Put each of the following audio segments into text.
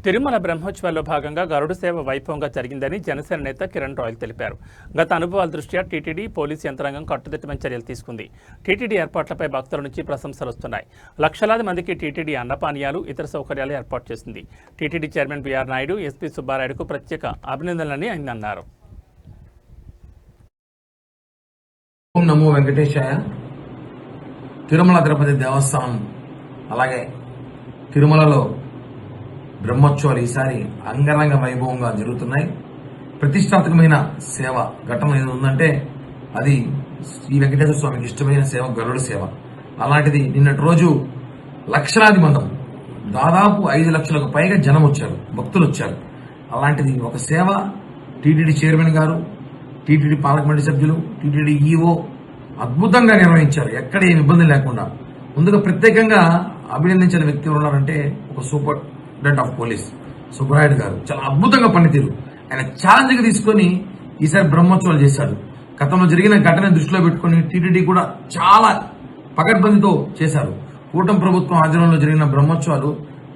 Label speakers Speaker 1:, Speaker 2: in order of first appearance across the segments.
Speaker 1: తిరుమల బ్రహ్మోత్సవాల్లో భాగంగా గరుడు సేవ వైభవంగా జరిగిందని జనసేన నేత కిరణ్ రాయల్ తెలిపారు. గత అనుభవాల దృష్ట్యా టీటీడీ పోలీసు యంత్రాంగం కట్టుదిట్టమైన చర్యలు తీసుకుంది. టీటీడీ ఏర్పాట్లపై భక్తుల నుంచి ప్రశంసలు వస్తున్నాయి. లక్షలాది మందికి టీటీడీ అన్నపానీయాలు, ఇతర సౌకర్యాలు ఏర్పాటు చేసింది. TTD chairman BR Naidu, SP సుబ్బారాయుడుకు ప్రత్యేక అభినందనలని ఆయన అన్నారు.
Speaker 2: ఓం నమో వెంకటేశాయ. తిరుమల తిరుపతి దేవస్థానం అలాగే తిరుమలలో బ్రహ్మోత్సవాలు ఈసారి అంగరంగ వైభవంగా జరుగుతున్నాయి. ప్రతిష్టాత్మకమైన సేవ ఘట్టం ఏది ఉందంటే అది శ్రీ వెంకటేశ్వర స్వామికి ఇష్టమైన సేవ గరుడ సేవ. అలాంటిది నిన్నటి రోజు లక్షలాది మందం, దాదాపు 5 లక్షలకు పైగా జనం వచ్చారు, భక్తులు వచ్చారు. అలాంటిది ఒక సేవ టీటీడీ చైర్మన్ గారు, టీటీడీ పాలక మండలి సభ్యులు, టీటీడీ ఈఓ అద్భుతంగా నిర్వహించారు, ఎక్కడ ఏమి ఇబ్బంది లేకుండా. ముందుగా ప్రత్యేకంగా అభినందించిన వ్యక్తి ఉన్నారంటే ఒక సూపరింటెండెంట్ ఆఫ్ పోలీస్ సుబ్రాయుడు గారు. చాలా అద్భుతంగా పనితీరు, ఆయన ఛాలెంజ్ గా తీసుకుని ఈసారి బ్రహ్మోత్సవాలు చేశాడు. గతంలో జరిగిన ఘటన దృష్టిలో పెట్టుకుని టీటీడీ కూడా చాలా పకడ్బందీతో చేశారు. కూటమి ప్రభుత్వం ఆధ్వర్యంలో జరిగిన బ్రహ్మోత్సవాలు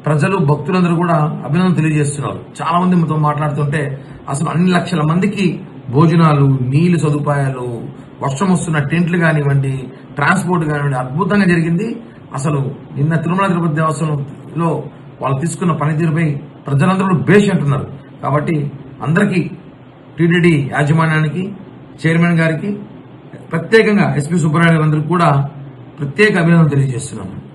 Speaker 2: ప్రజలు, భక్తులందరూ కూడా అభినందన తెలియజేస్తున్నారు. చాలా మంది మాతో మాట్లాడుతుంటే అసలు అన్ని లక్షల మందికి భోజనాలు, నీళ్లు సదుపాయాలు, వర్షం వస్తున్న టెంట్లు కానివ్వండి, ట్రాన్స్పోర్ట్ కానివ్వండి అద్భుతంగా జరిగింది. అసలు నిన్న తిరుమల తిరుపతి దేవస్థానంలో వాళ్ళు తీసుకున్న పనితీరుపై ప్రజలందరూ బేష్ అంటున్నారు. కాబట్టి అందరికీ, టీటీడీ యాజమాన్యానికి, చైర్మన్ గారికి, ప్రత్యేకంగా ఎస్పీ సుబ్బారాయుడు అందరికీ కూడా ప్రత్యేక అభినందన తెలియజేస్తున్నాను.